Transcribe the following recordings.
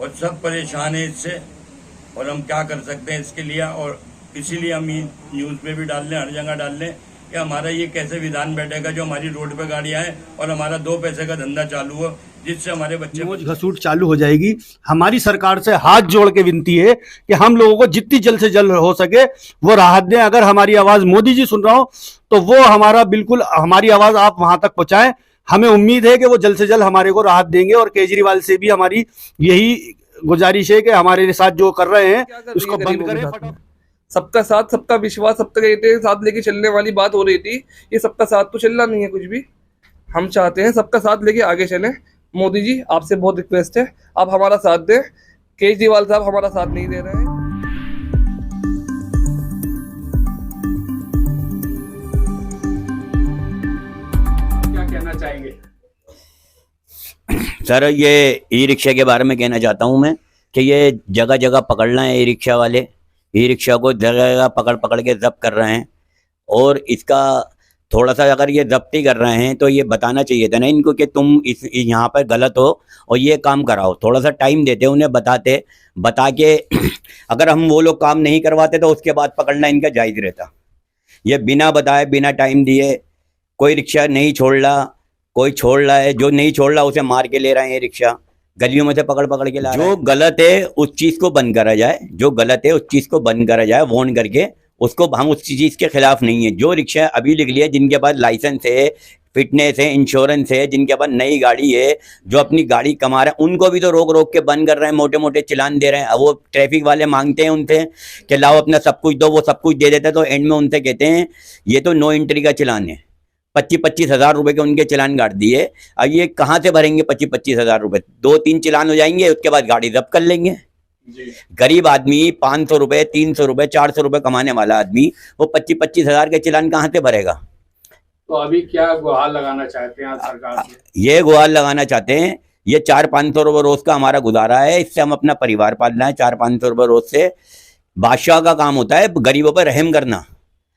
और सब परेशान है इससे। और हम क्या कर सकते हैं इसके लिए, और इसीलिए हम न्यूज़ पे भी डाल लें, हर जगह डाल लें कि हमारा ये कैसे विधान बैठेगा जो हमारी रोड पे गाड़ियां हैं और हमारा 2 पैसे का धंधा चालू हो, जिससे हमारे बच्चे मौज घसूट चालू हो जाएगी। हमारी सरकार से हाथ जोड़ के विनती है कि हम लोगों को जितनी जल्द से जल्द हो सके वो राहत दें। अगर हमारी आवाज मोदी जी सुन रहा हो तो वो हमारा बिल्कुल हमारी आवाज आप वहां तक पहुंचाएं। हमें उम्मीद है कि वो जल्द से जल्द हमारे को राहत देंगे। और केजरीवाल से भी हमारी यही गुजारिश है कि हमारे साथ जो कर रहे हैं उसको बंद करें। सबका साथ, सबका विश्वास, सबका साथ लेके चलने वाली बात हो रही थी। ये सबका साथ तो चल रहा नहीं है कुछ भी। हम चाहते हैं सबका साथ लेके आगे चलें। मोदी जी आपसे बहुत रिक्वेस्ट है, आप हमारा साथ दें। केजरीवाल साहब हमारा साथ नहीं दे रहे हैं। क्या कहना चाहेंगे सर? ये ई रिक्शा के बारे में कहना चाहता हूँ मैं कि ये जगह जगह पकड़ना है। ई रिक्शा वाले ई रिक्शा को जगह जगह पकड़ पकड़ के जब्त कर रहे हैं। और इसका थोड़ा सा अगर ये जब्ती कर रहे हैं तो ये बताना चाहिए था ना इनको कि तुम इस यहाँ पर गलत हो और ये काम कराओ। थोड़ा सा टाइम देते, उन्हें बता के अगर हम वो लोग काम नहीं करवाते तो उसके बाद पकड़ना इनका जायज़ रहता। ये बिना बताए, बिना टाइम दिए कोई रिक्शा नहीं छोड़ रहा, कोई छोड़ रहा है, जो नहीं छोड़ रहा उसे मार के ले रहे हैं। ये रिक्शा गलियों में से पकड़ पकड़ के ला रहे हैं। जो गलत है उस चीज़ को बंद करा जाए, जो गलत है उस चीज़ को बंद करा जाए, वार्न करके उसको। हम उस चीज़ के खिलाफ नहीं है। जो रिक्शा अभी लिख लिया, जिनके पास लाइसेंस है, फिटनेस है, इंश्योरेंस है, जिनके पास नई गाड़ी है, जो अपनी गाड़ी कमा रहे हैं, उनको भी तो रोक रोक के बंद कर रहे हैं, मोटे मोटे चालान दे रहे हैं। अब वो ट्रैफिक वाले मांगते हैं उनसे कि लाओ अपना सब कुछ दो, वो सब कुछ दे देते हैं। तो एंड में उनसे कहते हैं ये तो नो एंट्री का चालान है। 25-25 हज़ार रुपये के उनके चालान काट दिए। अब ये कहाँ से भरेंगे 25-25 हज़ार रुपये? 2-3 चालान हो जाएंगे, उसके बाद गाड़ी जब्त कर लेंगे। गरीब आदमी 500 रुपये, 300 रुपये, 400 रुपये कमाने वाला आदमी वो 25-25 हज़ार के चालान कहाँ से भरेगा? तो अभी क्या गुहार लगाना चाहते हैं सरकार से? ये गुहार लगाना चाहते हैं, ये 400-500 रुपये रोज का हमारा गुजारा है, इससे हम अपना परिवार पालना है। 400-500 रुपये रोज से बादशाह का काम होता है गरीबों पर रहम करना।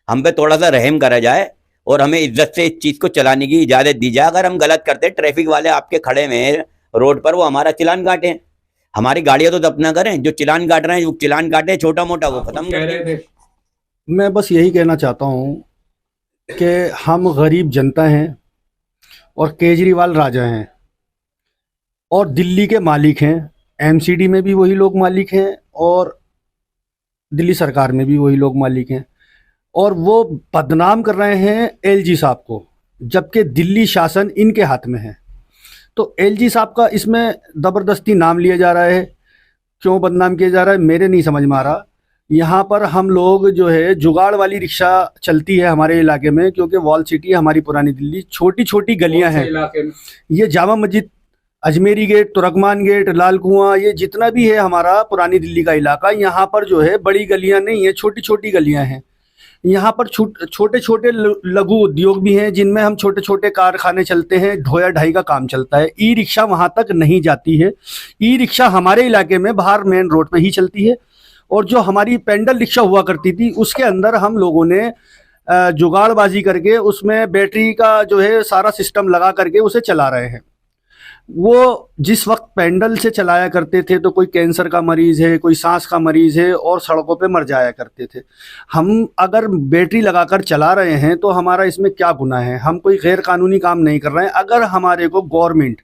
हम पे थोड़ा सा रहम करा जाए और हमें इज्जत से इस चीज़ को चलाने की इजाज़त दी जाए। अगर हम गलत करते, ट्रैफिक वाले आपके खड़े में रोड पर, वो हमारा चालान काटें। हमारी गाड़ियाँ तो जब्त ना करें। जो चालान काट रहे हैं, जो चालान काटे छोटा मोटा, वो खत्म कर रहे थे। मैं बस यही कहना चाहता हूँ कि हम गरीब जनता हैं और केजरीवाल राजा हैं और दिल्ली के मालिक हैं। एमसीडी में भी वही लोग मालिक हैं और दिल्ली सरकार में भी वही लोग मालिक हैं। और वो बदनाम कर रहे हैं एलजी साहब को, जबकि दिल्ली शासन इनके हाथ में है। तो एलजी साहब का इसमें ज़बरदस्ती नाम लिया जा रहा है। क्यों बदनाम किया जा रहा है मेरे नहीं समझ में आ रहा। यहाँ पर हम लोग जो है जुगाड़ वाली रिक्शा चलती है हमारे इलाके में, क्योंकि वॉल सिटी है हमारी पुरानी दिल्ली। छोटी छोटी गलियाँ हैं ये, जामा मस्जिद, अजमेरी गेट, तुर्कमान गेट, लाल कुआं, ये जितना भी है हमारा पुरानी दिल्ली का इलाका, यहाँ पर जो है बड़ी गलियाँ नहीं है, छोटी छोटी गलियाँ हैं। यहाँ पर छोटे छोटे लघु उद्योग भी हैं जिनमें हम छोटे छोटे कारखाने चलते हैं, ढोया ढाई का काम चलता है। ई रिक्शा वहाँ तक नहीं जाती है। ई रिक्शा हमारे इलाके में बाहर मेन रोड पे ही चलती है। और जो हमारी पेंडल रिक्शा हुआ करती थी उसके अंदर हम लोगों ने जुगाड़बाजी करके उसमें बैटरी का जो है सारा सिस्टम लगा करके उसे चला रहे हैं। वो जिस वक्त पेंडल से चलाया करते थे तो कोई कैंसर का मरीज़ है, कोई सांस का मरीज़ है और सड़कों पे मर जाया करते थे। हम अगर बैटरी लगाकर चला रहे हैं तो हमारा इसमें क्या गुनाह है? हम कोई गैर कानूनी काम नहीं कर रहे हैं। अगर हमारे को गवर्नमेंट,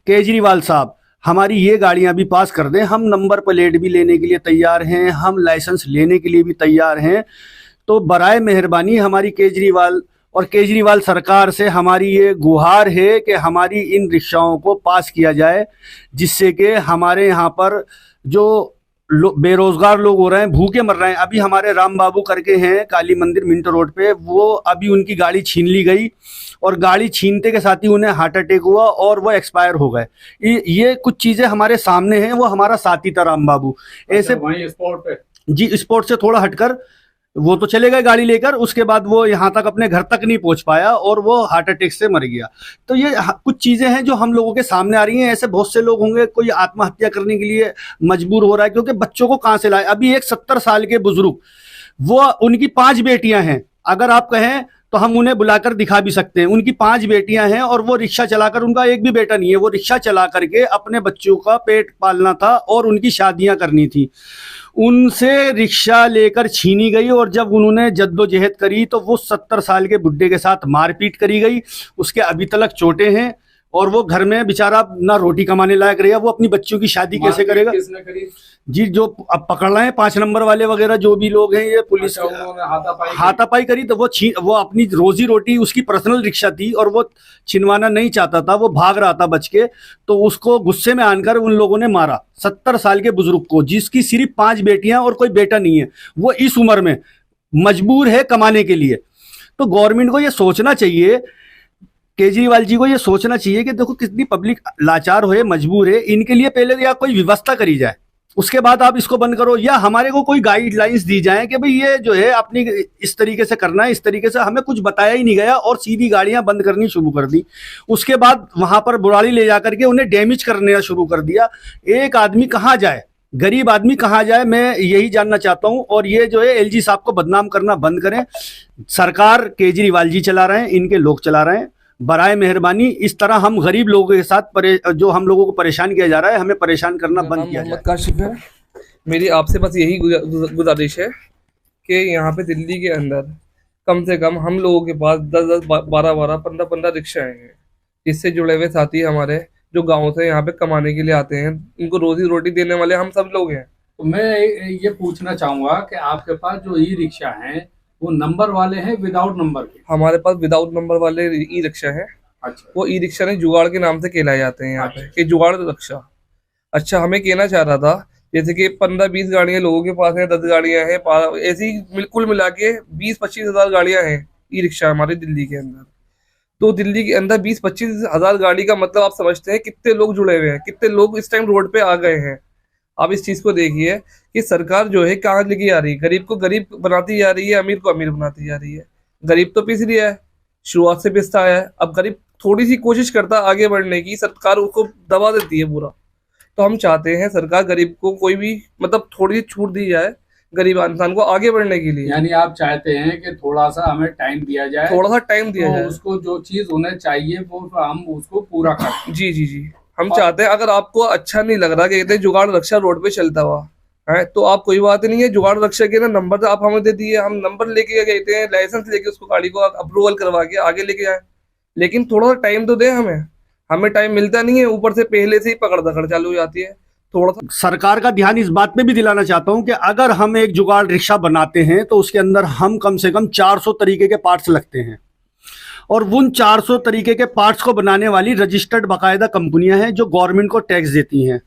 केजरीवाल साहब हमारी ये गाड़ियां भी पास कर दें, हम नंबर प्लेट भी लेने के लिए तैयार हैं, हम लाइसेंस लेने के लिए भी तैयार हैं। तो बराए मेहरबानी हमारी केजरीवाल और केजरीवाल सरकार से हमारी ये गुहार है कि हमारी इन रिक्शाओं को पास किया जाए, जिससे कि हमारे यहाँ पर जो बेरोजगार लोग हो रहे हैं, भूखे मर रहे हैं। अभी हमारे राम बाबू करके हैं काली मंदिर मिंटो रोड पे, वो अभी उनकी गाड़ी छीन ली गई और गाड़ी छीनते के साथ ही उन्हें हार्ट अटैक हुआ और वो एक्सपायर हो गए। ये कुछ चीज़ें हमारे सामने हैं। वो हमारा साथी था राम बाबू। ऐसे वहीं स्पॉट पे जी, स्पॉट से थोड़ा हटकर वो तो चले गए गाड़ी लेकर, उसके बाद वो यहाँ तक अपने घर तक नहीं पहुँच पाया और वो हार्ट अटैक से मर गया। तो ये कुछ चीज़ें हैं जो हम लोगों के सामने आ रही हैं। ऐसे बहुत से लोग होंगे, कोई आत्महत्या करने के लिए मजबूर हो रहा है क्योंकि बच्चों को कहाँ से लाए। अभी एक 70 साल के बुजुर्ग, वो उनकी 5 बेटियां हैं, अगर आप कहें तो हम उन्हें बुलाकर दिखा भी सकते हैं। उनकी 5 बेटियां हैं और वो रिक्शा चलाकर, उनका एक भी बेटा नहीं है, वो रिक्शा चला करके अपने बच्चों का पेट पालना था और उनकी शादियां करनी थी। उनसे रिक्शा लेकर छीनी गई और जब उन्होंने जद्दोजहद करी तो वो 70 साल के बुड्ढे के साथ मारपीट करी गई। उसके अभी तक चोटें हैं और वो घर में बेचारा ना रोटी कमाने लायक रहेगा, वो अपनी बच्चियों की शादी कैसे करेगा? किसने करी? जी, जो अब पकड़ रहे हैं 5 नंबर वाले वगैरह जो भी लोग हैं, ये पुलिस अच्छा, उन्होंने हाथापाई करी। तो वो अपनी रोजी रोटी, उसकी पर्सनल रिक्शा थी और वो छिनवाना नहीं चाहता था, वो भाग रहा था बच के, तो उसको गुस्से में आनकर उन लोगों ने मारा 70 साल के बुजुर्ग को, जिसकी सिर्फ 5 बेटियां और कोई बेटा नहीं है। वो इस उम्र में मजबूर है कमाने के लिए। तो गवर्नमेंट को ये सोचना चाहिए, केजरीवाल जी को ये सोचना चाहिए कि देखो कितनी पब्लिक लाचार है, मजबूर है, इनके लिए पहले या कोई व्यवस्था करी जाए, उसके बाद आप इसको बंद करो, या हमारे को कोई गाइडलाइंस दी जाए कि भाई ये जो है अपनी इस तरीके से करना है, इस तरीके से। हमें कुछ बताया ही नहीं गया और सीधी गाड़ियां बंद करनी शुरू कर दी। उसके बाद वहां पर बुराड़ी ले जाकर के उन्हें डैमेज करने शुरू कर दिया। एक आदमी कहाँ जाए, गरीब आदमी कहाँ जाए, मैं यही जानना चाहता हूं। और ये जो है एलजी साहब को बदनाम करना बंद करें। सरकार केजरीवाल जी चला रहे हैं, इनके लोग चला रहे हैं। बराए मेहरबानी इस तरह हम गरीब लोगों के साथ जो हम लोगों को परेशान किया जा रहा है, हमें परेशान करना बंद किया जाए। मोहम्मद काशिफ है। मेरी आपसे बस यही गुजारिश है कि यहाँ पे दिल्ली के अंदर कम से कम हम लोगों के पास 10-10, 12-12, 15-15 रिक्शाएं हैं, जिससे जुड़े हुए साथी हमारे जो गाँव से यहाँ पे कमाने के लिए आते हैं, उनको रोजी रोटी देने वाले हम सब लोग हैं। तो मैं ये पूछना चाहूंगा कि आपके पास जो ई रिक्शा हैं वो नंबर वाले हैं विदाउट नंबर के? हमारे पास विदाउट नंबर वाले ई रिक्शा है। अच्छा, वो ई रिक्शा नहीं, जुगाड़ के नाम से कहलाए जाते हैं यहाँ पे, कि जुगाड़ रिक्शा। अच्छा, हमें कहना चाह रहा था जैसे कि 15-20 गाड़ियां लोगों के पास हैं, 10 गाड़ियां हैं, ऐसी बिल्कुल मिला के 20-25 हजार गाड़ियां हैं ई रिक्शा हमारे दिल्ली के अंदर। तो दिल्ली के अंदर 20-25 हजार गाड़ी का मतलब आप समझते हैं कितने लोग जुड़े हुए हैं, कितने लोग इस टाइम रोड पे आ गए हैं। आप इस चीज को देखिए कि सरकार जो है कहाँ लेके आ रही है, गरीब को गरीब बनाती जा रही है, अमीर को अमीर बनाती जा रही है। गरीब तो पिस लिया है, शुरुआत से पिसता है, अब गरीब थोड़ी सी कोशिश करता है आगे बढ़ने की, सरकार उसको दबा देती है पूरा। तो हम चाहते हैं सरकार गरीब को कोई भी मतलब थोड़ी सी छूट दी जाए गरीब इंसान को आगे बढ़ने के लिए। यानी आप चाहते हैं कि थोड़ा सा हमें टाइम दिया जाए, थोड़ा सा टाइम दिया तो जाए, उसको जो चीज उन्हें चाहिए वो हम उसको पूरा करें। जी जी जी। हम चाहते हैं, अगर आपको अच्छा नहीं लग रहा कि कहते हैं जुगाड़ रक्षा रोड पे चलता हुआ है, तो आप कोई बात नहीं है, जुगाड़ रक्षा के ना नंबर आप हमें दे दिए, हम नंबर लेके गए थे, लाइसेंस लेके उसको गाड़ी को अप्रूवल करवा के आगे लेके जाए। लेकिन थोड़ा सा टाइम तो दे हमें टाइम मिलता नहीं है, ऊपर से पहले से ही पकड़ दकड़ चालू हो जाती है। थोड़ा सा सरकार का ध्यान इस बात पे भी दिलाना चाहता हूं कि अगर हम एक जुगाड़ रिक्शा बनाते हैं तो उसके अंदर हम कम से कम 400 तरीके के पार्ट्स लगते हैं, और उन 400 तरीके के पार्ट्स को बनाने वाली रजिस्टर्ड बाकायदा कंपनियां हैं जो गवर्नमेंट को टैक्स देती हैं।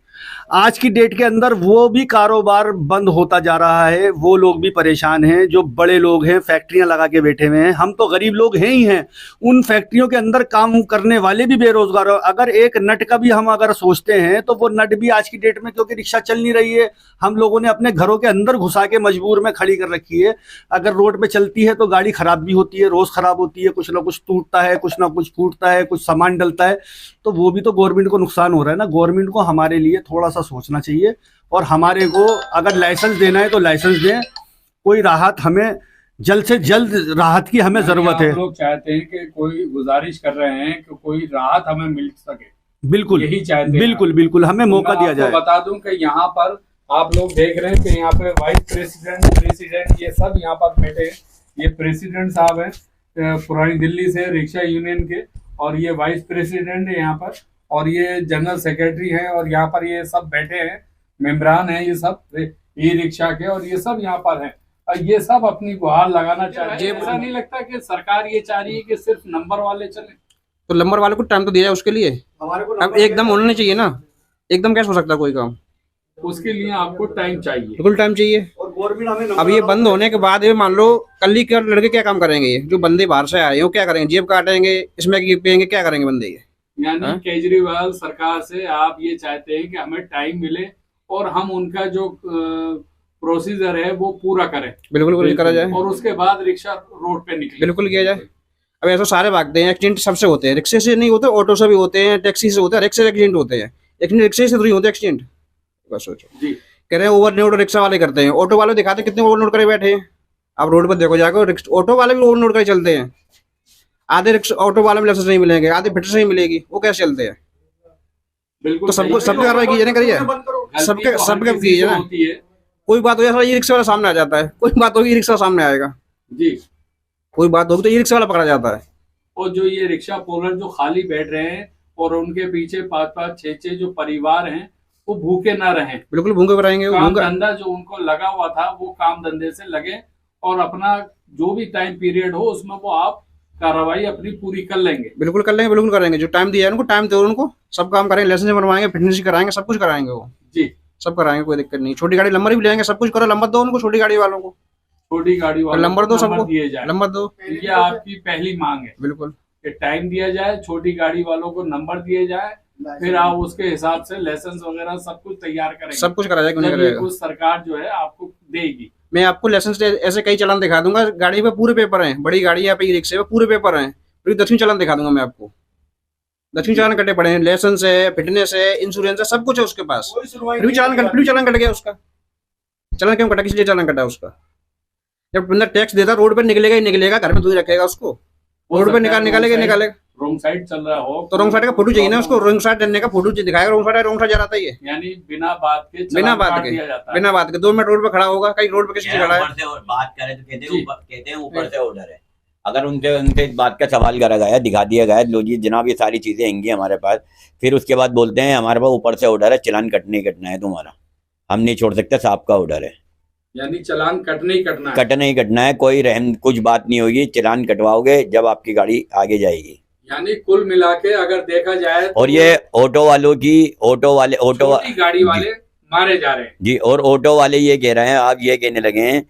आज की डेट के अंदर वो भी कारोबार बंद होता जा रहा है, वो लोग भी परेशान हैं, जो बड़े लोग हैं फैक्ट्रियां लगा के बैठे हुए हैं। हम तो गरीब लोग हैं ही हैं, उन फैक्ट्रियों के अंदर काम करने वाले भी बेरोजगार हो। अगर एक नट का भी हम अगर सोचते हैं तो वो नट भी आज की डेट में, क्योंकि रिक्शा चल नहीं रही है, हम लोगों ने अपने घरों के अंदर घुसा के मजबूर में खड़ी कर रखी है। अगर रोड पे चलती है तो गाड़ी खराब भी होती है, रोज खराब होती है, कुछ ना कुछ टूटता है, कुछ ना कुछ फूटता है, कुछ सामान डलता है, तो वो भी तो गवर्नमेंट को नुकसान हो रहा है ना। गवर्नमेंट को हमारे लिए थोड़ा सा सोचना चाहिए, और हमारे को अगर लाइसेंस देना है तो लाइसेंस दें। कोई राहत, हमें जल्द से जल्द राहत की हमें जरूरत है। हम लोग चाहते हैं कि कोई गुजारिश कर रहे हैं कि कोई राहत हमें मिल सके, बिल्कुल यही चाहते हैं। बिल्कुल बिल्कुल, हमें मौका दिया जाए। बता दूं कि यहाँ पर आप लोग देख रहे हैं कि यहाँ पे वाइस प्रेसिडेंट ये सब यहाँ पर बैठे हैं। ये प्रेसिडेंट साहब हैं पुरानी दिल्ली से रिक्शा यूनियन के, और ये वाइस प्रेसिडेंट है यहाँ पर, और ये जनरल सेक्रेटरी हैं, और यहाँ पर ये सब बैठे हैं, मेम्बरान हैं ये सब ई रिक्शा के, और ये सब यहाँ पर हैं। और ये सब अपनी गुहार लगाना चाहते हैं। ऐसा नहीं लगता कि सरकार ये चाह रही है कि सिर्फ नंबर वाले चले? तो नंबर वाले को टाइम तो दिया जाए उसके लिए। हमारे को अब एकदम होना नहीं चाहिए ना, एकदम कैसे हो सकता है कोई काम? उसके लिए आपको टाइम चाहिए। बिल्कुल टाइम चाहिए। और गवर्नमेंट हमें अब ये बंद होने के बाद ये मान लो कल ही क्या लड़के क्या काम करेंगे? ये जो बंदे बाहर से आए हो क्या करेंगे? जेब काटेंगे, इसमें पियेंगे, क्या करेंगे बंदे ये? यानी केजरीवाल सरकार से आप ये चाहते हैं कि हमें टाइम मिले और हम उनका जो प्रोसीजर है वो पूरा करें। बिल्कुल करा जाए, और उसके बाद रिक्शा रोड पे निकले। बिल्कुल किया जाए। अब ऐसा सारे भागते हैं, एक्सीडेंट सबसे होते हैं, रिक्शे से नहीं होते, ऑटो से भी होते हैं, टैक्सी से होते हैं, रिक्शे से एक्सीडेंट होते हैं। एक्सीडेंट रिक्शे से तो नहीं होते एक्सीडेंट। बस सोचो, जी कह रहे हैं ओवरलोड रिक्शा वाले करते हैं, ऑटो वाले दिखाते हैं कितने ओवरलोड करे बैठे हैं। आप रोड पर देखो जाकर, ऑटो वाले भी ओवरलोड करे चलते हैं। आधे रिक्शा ऑटो वाले में लाइसेंस नहीं मिलेंगे, आधे फिटर से ही मिलेगी, वो कैसे चलते हैं? बिल्कुल तो सबको सही है। सबकी कार्रवाई कीजिए ना, करिए गलती सबके तो हर सबके किसी कीजिए से ना। होती है। कोई बात हो जाए ये रिक्शा वाला सामने आ जाता है, कोई बात होगी रिक्शा सामने आएगा, जी। कोई बात होगी तो ये रिक्शा वाला पकड़ा जाता है। और जो ये रिक्शा पुलर जो खाली बैठ रहे हैं और उनके पीछे 5-5, 6-6 जो परिवार हैं वो भूखे ना रहें। बिल्कुल भूखे पर रहेंगे, काम भूखा धंधा जो उनको लगा हुआ था वो काम धंधे से लगे और अपना जो भी टाइम पीरियड हो उसमें वो आप कार्रवाई अपनी पूरी कर लेंगे। बिल्कुल कर लेंगे, बिल्कुल करेंगे। जो टाइम दिया है उनको टाइम दो, उनको सब काम करेंगे, लाइसेंस बनवाएंगे, फिटनेस कराएंगे, सब कुछ कराएंगे, वो जी। सब कराएंगे, कोई दिक्कत नहीं। छोटी गाड़ी नंबर भी ले आएंगे, सब कुछ करो, नंबर दो उनको, छोटी गाड़ी वालों को छोटी गाड़ी वालों नंबर को दो, सबको दिए जाए। नंबर दो। ये आपकी पहली मांग है बिल्कुल कि टाइम दिया जाए, छोटी गाड़ी वालों को नंबर दिए जाए, फिर आप उसके हिसाब से लाइसेंस वगैरह सब कुछ तैयार करेंगे। सब कुछ करा जाएगा, उन्हें जब ये करेगा। कुछ सरकार जो है आपको देगी। मैं आपको लाइसेंस ऐसे कई चालान दिखा दूंगा, गाड़ी पे पूरे पेपर हैं, बड़ी गाड़ी या पे रिक्शे पे पूरे पेपर हैं, फिर 10वीं चालान दिखा दूंगा मैं आपको। 10वीं चालान कटे पड़े हैं, लाइसेंस है, फिटनेस है, इंश्योरेंस है, सब कुछ है उसके पास, फिर भी चालान कट गया उसका। चालान क्यों कटा, किस लिए चालान कटा उसका? जब बंदा टैक्स देता रोड पे निकलेगा ही निकलेगा, घर में दूर रखेगा उसको, रोड पे निकालेगा। रोंग साइड चल रहा हो तो रोंग साइड का फोटो चाहिए ना उसको, रोंग साइड डरने का फोटो दिखाएगा, रोंग साइड जा रहा था ये, यानी बिना बात के बिना चालान बात काट के, दिया जाता है। बिना बात के 2 मिनट रोड पे खड़ा होगा, कहीं रोड पे किसी से खड़ा है। ऊपर से और बात करें तो कहते जी। हैं ऊपर से ऑर्डर है। अगर उनसे उनसे इस बात का सवाल करा गया, दिखा दिया गया, लो जी जनाब ये सारी चीजें आएंगी हमारे पास, फिर उसके बाद बोलते हैं हमारे पास ऊपर से ऑर्डर है, चालान कटना ही कटना है तुम्हारा, हम नहीं छोड़ सकते, साहब का ऑर्डर है, यानी चालान कटना ही कटना है। कटना ही कटना है, कोई रहम कुछ बात नहीं होगी, चालान कटवाओगे जब आपकी गाड़ी आगे जाएगी। यानी कुल मिला के अगर देखा जाए तो और ये ऑटो छोटी गाड़ी वाले मारे जा रहे हैं। जी, और ऑटो वाले ये कह रहे हैं, आप ये कहने लगे हैं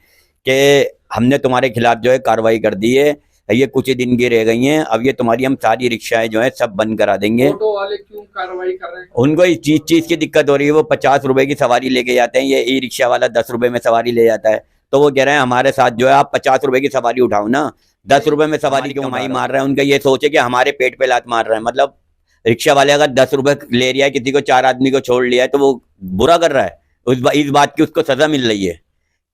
कि हमने तुम्हारे खिलाफ जो है कार्रवाई कर दी है, ये कुछ ही दिन की रह गई हैं, अब ये तुम्हारी हम सारी रिक्शाएं जो है सब बंद करा देंगे। ऑटो वाले क्यों कार्रवाई कर रहे हैं? उनको इस चीज की दिक्कत हो रही है, वो 50 रुपए की सवारी लेके जाते हैं, ये ई रिक्शा वाला 10 रुपए में सवारी ले जाता है, तो वो कह रहे हैं हमारे साथ जो है आप 50 रुपए की सवारी उठाओ ना, 10 रुपए में सवारी क्यों कमाई मार रहे हैं? उनका ये सोचे कि हमारे पेट पे लात मार रहे हैं। मतलब रिक्शा वाले अगर 10 रुपए ले रिया है, किसी को 4 आदमी को छोड़ लिया है, तो वो बुरा कर रहा है, इस बात की उसको सजा मिल रही है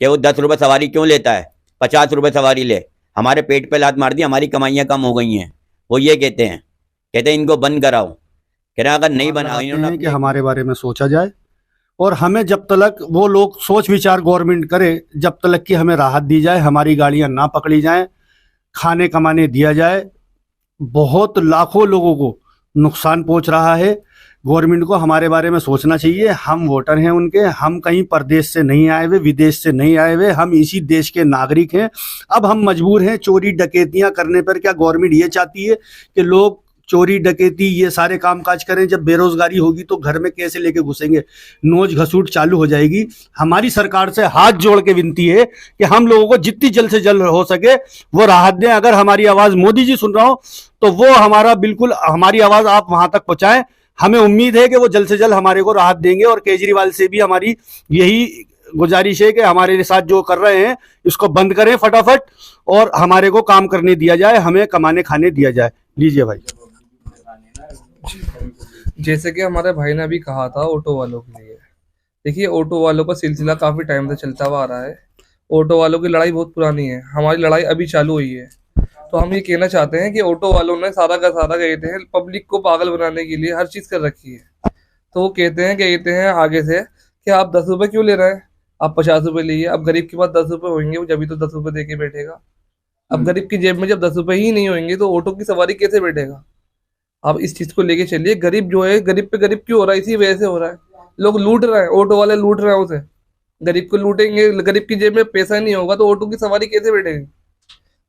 कि वो 10 रुपए सवारी क्यों लेता है, 50 रुपए सवारी ले, हमारे पेट पे लात मार दी, हमारी कमाइयां कम हो गई हैं। वो ये कहते हैं इनको बंद कराओ, कह रहे हैं अगर नहीं बना हैं कि हमारे बारे में सोचा जाए, और हमें जब तक वो लोग सोच विचार गवर्नमेंट करे, जब तक कि हमें राहत दी जाए, हमारी गाड़ियां ना पकड़ी जाएं, खाने कमाने दिया जाए। बहुत लाखों लोगों को नुकसान पहुंच रहा है, गवर्नमेंट को हमारे बारे में सोचना चाहिए। हम वोटर हैं उनके, हम कहीं प्रदेश से नहीं आए हुए, विदेश से नहीं आए हुए, हम इसी देश के नागरिक हैं। अब हम मजबूर हैं चोरी डकैतियां करने पर। क्या गवर्नमेंट ये चाहती है कि लोग चोरी डकैती ये सारे कामकाज करें? जब बेरोजगारी होगी तो घर में कैसे लेके घुसेंगे? नोच घसूट चालू हो जाएगी। हमारी सरकार से हाथ जोड़ के विनती है कि हम लोगों को जितनी जल्द से जल्द हो सके वो राहत दें। अगर हमारी आवाज मोदी जी सुन रहा हो तो वो हमारी आवाज आप वहां तक पहुंचाएं। हमें उम्मीद है कि वो जल्द से जल्द हमारे को राहत देंगे, और केजरीवाल से भी हमारी यही गुजारिश है कि हमारे साथ जो कर रहे हैं इसको बंद करें फटाफट, और हमारे को काम करने दिया जाए, हमें कमाने खाने दिया जाए। लीजिए भाई। जैसे कि हमारे भाई ने अभी कहा था ऑटो वालों के लिए, देखिए ऑटो वालों का सिलसिला काफ़ी टाइम से चलता हुआ आ रहा है। ऑटो वालों की लड़ाई बहुत पुरानी है, हमारी लड़ाई अभी चालू हुई है। तो हम ये कहना चाहते हैं कि ऑटो वालों ने सारा का सारा कहते हैं पब्लिक को पागल बनाने के लिए हर चीज़ कर रखी है। तो वो कहते हैं आगे से कि आप 10 रुपये क्यों ले रहे हैं, आप 50 रुपये लीजिए। अब गरीब के पास 10 रुपये होंगे वो जब तो 10 रुपये दे के बैठेगा। अब गरीब की जेब में जब 10 रुपये ही नहीं होंगे तो ऑटो की सवारी कैसे बैठेगा? आप इस चीज़ को लेके चलिए। गरीब जो है, गरीब पे गरीब क्यों हो रहा है? इसी वजह से हो रहा है, लोग लूट रहे हैं, ऑटो वाले लूट रहे हैं उसे। गरीब को लूटेंगे, गरीब की जेब में पैसा नहीं होगा तो ऑटो की सवारी कैसे बैठेगी?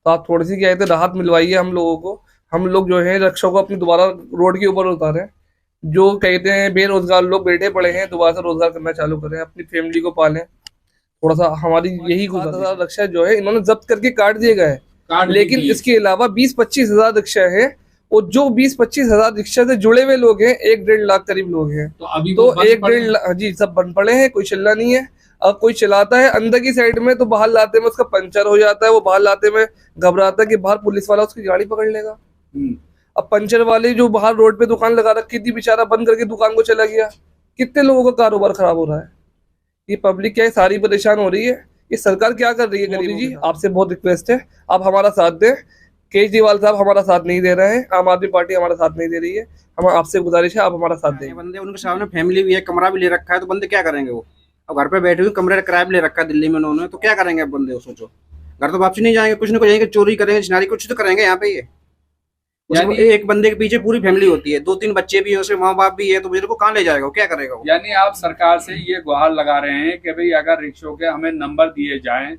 तो आप थोड़ी सी क्या कहते हैं राहत मिलवाइए हम लोगों को। हम लोग जो है रिक्शा को अपनी दोबारा रोड के ऊपर उतारें। जो कहते हैं बेरोजगार लोग बैठे पड़े हैं, दोबारा से रोजगार करना चालू करें, अपनी फैमिली को पालें। थोड़ा सा हमारी यही गुजारिश। रिक्शा जो है इन्होंने जब्त करके काट दिए गए, लेकिन इसके अलावा 20-25 हजार रिक्शा है, और जो 20-25 हजार रिक्शा से जुड़े हुए लोग हैं 1-1.5 लाख करीब लोग हैं। तो अभी तो 1-1.5 लाख जी सब बंद पड़े हैं, कोई चलना नहीं है। अब कोई चलाता है अंदर की साइड में तो बाहर लाते में उसका पंचर हो जाता है, वो बाहर लाते में घबराता है कि बाहर पुलिस वाला उसकी गाड़ी पकड़ लेगा। अब पंचर वाले जो बाहर रोड पे दुकान लगा रखी थी, बेचारा बंद करके दुकान को चला गया। कितने लोगों का कारोबार खराब हो रहा है। ये पब्लिक क्या है सारी परेशान हो रही है। ये सरकार क्या कर रही है? मोदी जी आपसे बहुत रिक्वेस्ट है, आप हमारा साथ दें। केजरीवाल साहब हमारा साथ नहीं दे रहे हैं, आम आदमी पार्टी हमारा साथ नहीं दे रही है। हम आपसे गुजारिश है आप हमारा साथ ये दें। बंदे उनके सामने फैमिली भी है, कमरा भी ले रखा है, तो बंदे क्या करेंगे वो? अब घर पे बैठे हुए कमरे का किराया भी ले रखा है दिल्ली में उन्होंने, तो क्या करेंगे अब बंदे? वो सोचो, घर तो वापसी नहीं जाएंगे, कुछ ना कुछ जाएंगे, चोरी करेंगे, छिनारी कुछ तो करेंगे यहाँ पे। ये यानी एक बंदे के पीछे पूरी फैमिली होती है, 2-3 बच्चे भी है, उसके माँ बाप भी है, तो बुजुर्ग को कहाँ ले जाएगा वो? क्या करेगा वो? यानी आप सरकार से ये गुहार लगा रहे हैं कि भाई अगर रिक्शों के हमें नंबर दिए जाएं,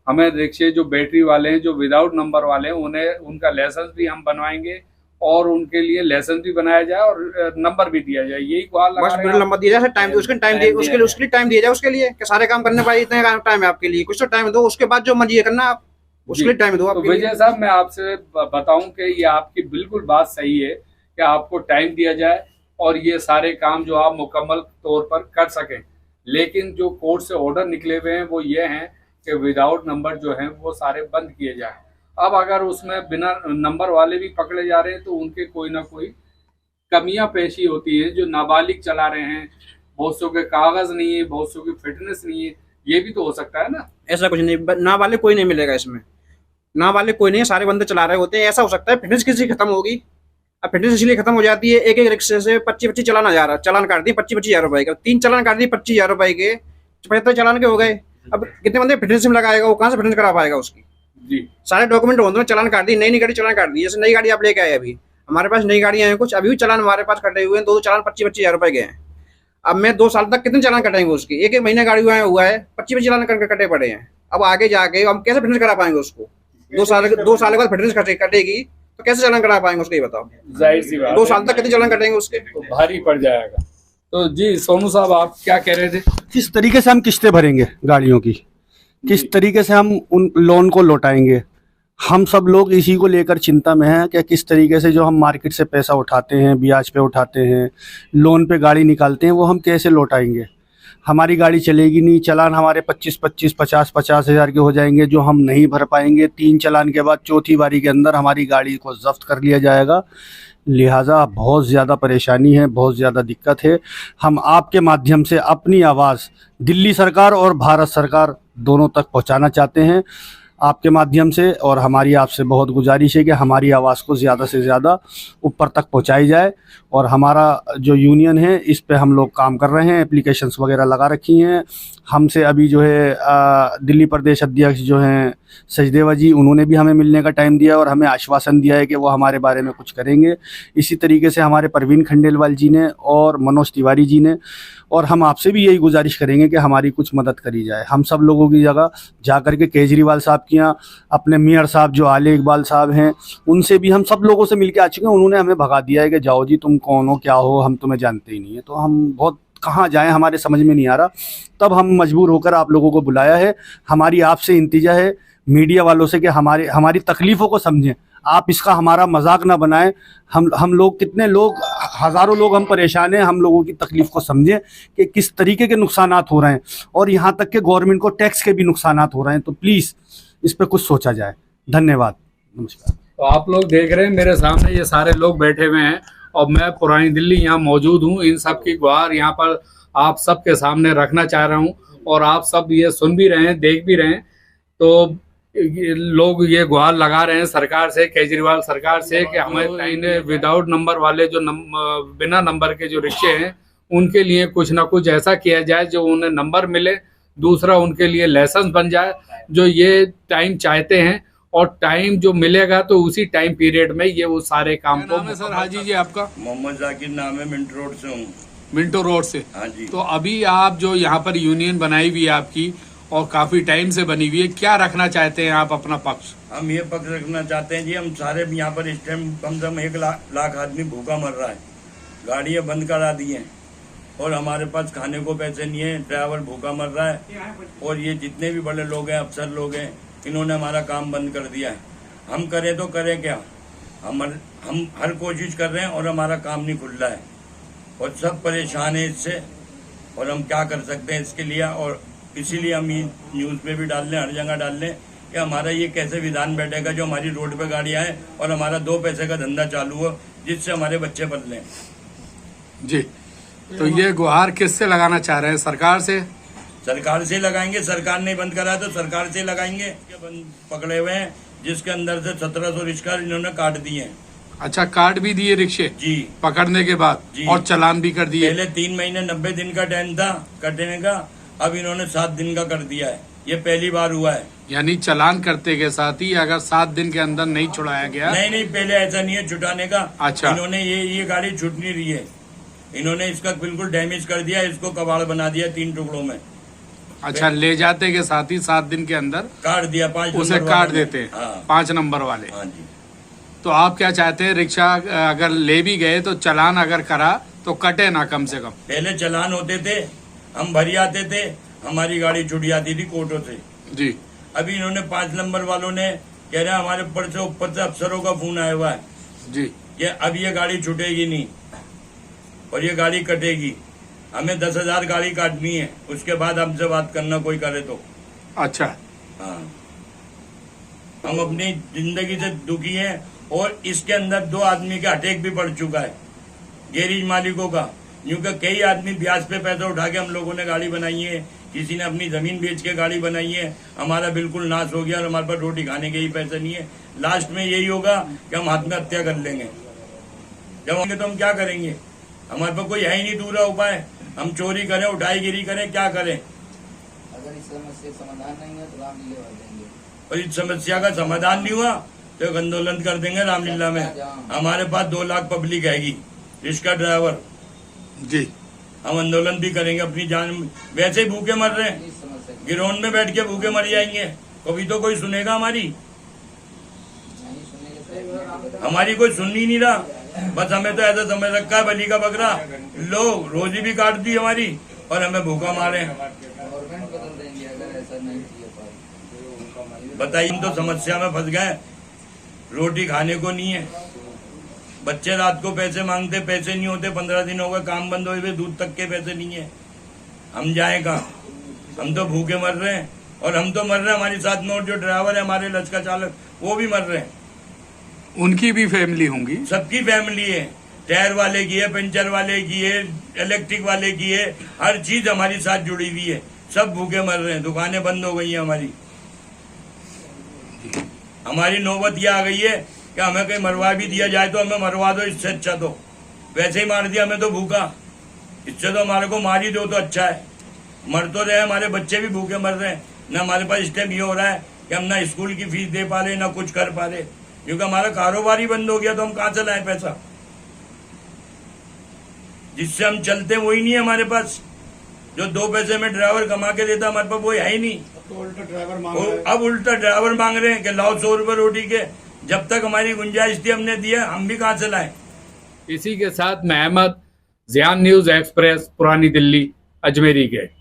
हमें रिक्शे जो बैटरी वाले हैं, जो विदाउट नंबर वाले हैं, उन्हें उनका लाइसेंस भी हम बनवाएंगे और उनके लिए लाइसेंस भी बनाया जाए और नंबर भी दिया जाए, यही गुहार लगा बस रहे बिना हैं। नंबर दिया जाए, टाइम उसके टाइम दिए, उसके लिए टाइम दिया जाए, उसके लिए कि सारे काम करने पाए, इतने टाइम है आपके लिए, कुछ तो टाइम दो, उसके बाद जो मर्जी है करना आप, उसके लिए टाइम दो तो आपके लिए। विजय साहब, मैं आपसे बताऊं कि ये आपकी बिल्कुल बात सही है कि आपको टाइम दिया जाए और ये सारे काम जो आप मुकम्मल तौर पर कर सकें, लेकिन जो कोर्ट से ऑर्डर निकले हुए हैं वो ये हैं कि विदाउट नंबर जो हैं वो सारे बंद किए जाए। अब अगर उसमें बिना नंबर वाले भी पकड़े जा रहे हैं तो उनके कोई ना कोई कमियां पेशी होती हैं, जो नाबालिग चला रहे हैं, बहुत सौ के कागज नहीं है, बहुत सौ की फिटनेस नहीं है, ये भी तो हो सकता है ना। ऐसा कुछ नहीं, ना वाले कोई नहीं मिलेगा इसमें, ना वाले कोई नहीं है, सारे बंदे चला रहे होते हैं। ऐसा हो सकता है फिटनेस किसी की खत्म होगी, अब फिटनेस इसलिए खत्म हो जाती है, एक एक रिक्शे से 25-25 चलाना जा रहा है, चलान काट दिए 25-25 हजार रुपए का, 3 चलान काट दिए 25 हजार रुपए के, 75 चलान के हो गए। अब कितने बंदे फिटनेस में लगाएगा वो? कहाँ से फिटनेस करा पाएगा उसकी? जी, सारे डॉक्यूमेंट होते हैं, चलान काट दी, नई गाड़ी चलान काट दी। जैसे नई गाड़ी आप लेके आए, अभी हमारे पास नई गाड़ियां हैं कुछ, अभी भी चलान हमारे पास कटे हुए हैं, 2 चलान 25-25 हजार रुपए के हैं। अब मैं 2 साल तक कितने चलान कटेंगे उसकी? एक महीने गाड़ी हुआ है 25-25 चलान कटे पड़े हैं। अब आगे जाके हम कैसे फिटनेस करा पाएंगे उसको? 2 साल के बाद फिटनेस कटेगी तो कैसे चलान करा पाएंगे उसको? ये बताओ, जाहिर सी बात 2 है, साल तक कितने चलान कटेंगे उसके? तो भारी पड़ जाएगा। तो जी सोनू साहब, आप क्या कह रहे थे? किस तरीके से हम किस्तें भरेंगे गाड़ियों की, किस तरीके से हम उन लोन को लौटाएंगे? हम सब लोग इसी को लेकर चिंता में हैं कि किस तरीके से जो हम मार्केट से पैसा उठाते हैं, ब्याज पे उठाते हैं, लोन पे गाड़ी निकालते हैं, वो हम कैसे लौटाएंगे? हमारी गाड़ी चलेगी नहीं, चालान हमारे 25-25, 50-50 हज़ार के हो जाएंगे जो हम नहीं भर पाएंगे। 3 चालान के बाद चौथी बारी के अंदर हमारी गाड़ी को जब्त कर लिया जाएगा। लिहाजा बहुत ज़्यादा परेशानी है, बहुत ज़्यादा दिक्कत है। हम आपके माध्यम से अपनी आवाज़ दिल्ली सरकार और भारत सरकार दोनों तक पहुंचाना चाहते हैं आपके माध्यम से, और हमारी आपसे बहुत गुजारिश है कि हमारी आवाज़ को ज़्यादा से ज़्यादा ऊपर तक पहुंचाई जाए। और हमारा जो यूनियन है इस पे हम लोग काम कर रहे हैं, एप्लीकेशंस वगैरह लगा रखी हैं। हमसे अभी जो है दिल्ली प्रदेश अध्यक्ष जो हैं सचदेवा जी, उन्होंने भी हमें मिलने का टाइम दिया और हमें आश्वासन दिया है कि वो हमारे बारे में कुछ करेंगे। इसी तरीके से हमारे परवीन खंडेलवाल जी ने और मनोज तिवारी जी ने, और हम आपसे भी यही गुजारिश करेंगे कि हमारी कुछ मदद करी जाए। हम सब लोगों की जगह जा कर के केजरीवाल साहब के यहाँ, अपने मेयर साहब जो आले इकबाल साहब हैं, उनसे भी हम सब लोगों से मिलके आ चुके हैं। उन्होंने हमें भगा दिया है कि जाओ जी, तुम कौन हो, क्या हो, हम तुम्हें जानते ही नहीं है। तो हम बहुत कहाँ जाएं, हमारे समझ में नहीं आ रहा। तब हम मजबूर होकर आप लोगों को बुलाया है। हमारी आपसे इंतजा है मीडिया वालों से कि हमारी तकलीफ़ों को समझें, आप इसका हमारा मजाक ना बनाएं। हम लोग, कितने लोग, हज़ारों लोग हम परेशान हैं, हम लोगों की तकलीफ़ को समझें कि किस तरीके के नुकसानात हो रहे हैं, और यहाँ तक कि गवर्नमेंट को टैक्स के भी नुकसानात हो रहे हैं। तो प्लीज़ इस पर कुछ सोचा जाए। धन्यवाद, नमस्कार। तो आप लोग देख रहे हैं मेरे सामने ये सारे लोग बैठे हुए हैं और मैं पुरानी दिल्ली यहाँ मौजूद हूँ। इन सब की गुहार यहाँ पर आप सबके सामने रखना चाह रहा हूँ और आप सब ये सुन भी रहे हैं, देख भी रहे हैं। तो लोग ये गुहार लगा रहे हैं सरकार से, केजरीवाल सरकार से, कि हमें विदाउट नंबर वाले जो बिना नंबर के जो रिक्शे हैं उनके लिए कुछ ना कुछ ऐसा किया जाए जो उन्हें नंबर मिले, दूसरा उनके लिए लाइसेंस बन जाए, जो ये टाइम चाहते हैं। और टाइम जो मिलेगा तो उसी टाइम पीरियड में ये वो सारे काम को। सर हाजी जी, आपका मोहम्मद जाकिर नाम है, मिंट रोड से हूँ। मिंटो रोड से? हाँ जी। तो अभी आप जो यहाँ पर यूनियन बनाई हुई है आपकी और काफी टाइम से बनी हुई है, क्या रखना चाहते हैं आप अपना पक्ष? हम ये पक्ष रखना चाहते हैं जी, हम सारे यहाँ पर इस टाइम कम से कम 1 लाख आदमी भूखा मर रहा है। गाड़ियाँ बंद करा दी हैं और हमारे पास खाने को पैसे नहीं है, ड्राइवर भूखा मर रहा है। और ये जितने भी बड़े लोग हैं, अफसर लोग हैं, इन्होंने हमारा काम बंद कर दिया है। हम करें तो करें क्या? हम हर कोशिश कर रहे हैं और हमारा काम नहीं खुल रहा है और सब परेशान है इससे, और हम क्या कर सकते हैं इसके लिए। और इसीलिए हम न्यूज़ पे भी डाल लें, हर जगह डाल लें कि हमारा ये कैसे विधान बैठेगा जो हमारी रोड पे गाड़ियाँ हैं और हमारा 2 पैसे का धंधा चालू हो जिससे हमारे बच्चे पल लें। जी, तो ये गुहार किससे लगाना चाह रहे हैं? सरकार से? सरकार से लगाएंगे, सरकार ने बंद करा तो सरकार से लगाएंगे। बंद पकड़े हुए हैं, जिसके अंदर से 1700 रिक्शा इन्होंने काट दिए हैं। अच्छा, कार्ड भी दिए रिक्शे जी पकड़ने के बाद जी। और चालान भी कर दिए। पहले 3 महीने 90 दिन का टाइम था कटने का, अब इन्होंने 7 दिन का कर दिया है। ये पहली बार हुआ है। यानी चालान करते के साथ ही अगर 7 दिन के अंदर नहीं छुड़ाया गया। नहीं नहीं, पहले ऐसा नहीं है छुटाने का। अच्छा। इन्होंने ये गाड़ी छूट नहीं रही है, इन्होंने इसका बिल्कुल डैमेज कर दिया, इसको कबाड़ बना दिया 3 टुकड़ों में। अच्छा, ले जाते के साथ ही 7 दिन के अंदर काट दिया 5 उसे नंबर काट वालों ने। देते हैं। हाँ 5 नंबर वाले। हाँ जी। तो आप क्या चाहते हैं, रिक्शा अगर ले भी गए तो चालान अगर करा तो कटे ना कम से कम। पहले चालान होते थे, हम भरी आते थे, हमारी गाड़ी छुट जाती थी कोर्टों से। जी अभी इन्होंने 5 नंबर वालों ने कह रहे हैं हमारे ऊपर से अफसरों का फोन आया हुआ है जी। कि अब ये गाड़ी छूटेगी नहीं और ये गाड़ी कटेगी। हमें 10,000 गाड़ी काटनी है, उसके बाद हमसे बात करना कोई करे तो। अच्छा, हाँ, हम अपनी जिंदगी से दुखी हैं और इसके अंदर 2 आदमी का अटैक भी पड़ चुका है, गैरेज मालिकों का। क्योंकि कई आदमी ब्याज पे पैसा उठा के हम लोगों ने गाड़ी बनाई है, किसी ने अपनी जमीन बेच के गाड़ी बनाई है। हमारा बिल्कुल नाश हो गया और हमारे पास रोटी खाने के ही पैसे नहीं है। लास्ट में यही होगा कि हम आत्महत्या कर लेंगे। जब होंगे तो हम क्या करेंगे? हमारे पास कोई है ही नहीं दूसरा उपाय। हम चोरी करें, उठाईगिरी करें, क्या करें? अगर इस समस्या का समाधान नहीं है तो रामलीला कर देंगे। और इस समस्या का समाधान नहीं हुआ तो एक आंदोलन कर देंगे रामलीला में। हमारे पास 2 लाख पब्लिक आएगी, रिक्शा ड्राइवर। जी हम आंदोलन भी करेंगे, अपनी जान वैसे ही भूखे मर रहे हैं, इस समस्या को गिरोन में बैठ के भूखे मर जाएंगे। कभी तो कोई सुनेगा हमारी? नहीं सुनने के प्रयत्न हमारी कोई सुन ही नहीं रहा। बस हमें तो ऐसा समझ रखा है बलि का बकरा, लो रोजी भी काट दी हमारी और हमें भूखा मारे। गवर्नमेंट बदल देंगे अगर ऐसा नहीं किया तो। बताइए, हम तो समस्या में फंस गए, रोटी खाने को नहीं है। बच्चे रात को पैसे मांगते, पैसे नहीं होते। 15 दिन हो गए काम बंद हुए, दूध तक के पैसे नहीं है। हम जाए कहाँ? हम तो भूखे मर रहे हैं और हम तो मर रहे हैं, हमारी साथ में और जो ड्राइवर है हमारे लचका चालक वो भी मर रहे हैं। उनकी भी फैमिली होंगी। सबकी फैमिली है, टायर वाले की है, पंचर वाले की है, इलेक्ट्रिक वाले की है, हर चीज हमारी साथ जुड़ी हुई है। सब भूखे मर रहे हैं, दुकानें बंद हो गई हैं हमारी। हमारी नौबत यह आ गई है कि हमें कहीं मरवा भी दिया जाए तो हमें मरवा दो, इससे अच्छा तो वैसे ही मार दिया हमें तो भूखा, इससे तो हमारे को मार ही दो तो अच्छा है। मर तो रहे, हमारे बच्चे भी भूखे मर रहे हैं। न हमारे पास इस टाइम ये हो रहा है कि हम ना स्कूल की फीस दे पा रहे, ना कुछ कर पा रहे, क्योंकि हमारा कारोबार ही बंद हो गया। तो हम कहाँ से लाए पैसा? जिससे हम चलते हैं वही नहीं है हमारे पास। जो 2 पैसे में ड्राइवर कमा के देता हमारे पास वो है ही नहीं। अब उल्टा ड्राइवर मांग रहे हैं कि लाओ 100 रुपए रोटी के। जब तक हमारी गुंजाइश थी हमने दिया, हम भी कहाँ से लाए? इसी के साथ मैं अहमद, ज़ियान न्यूज़ एक्सप्रेस, पुरानी दिल्ली, अजमेरी गेट।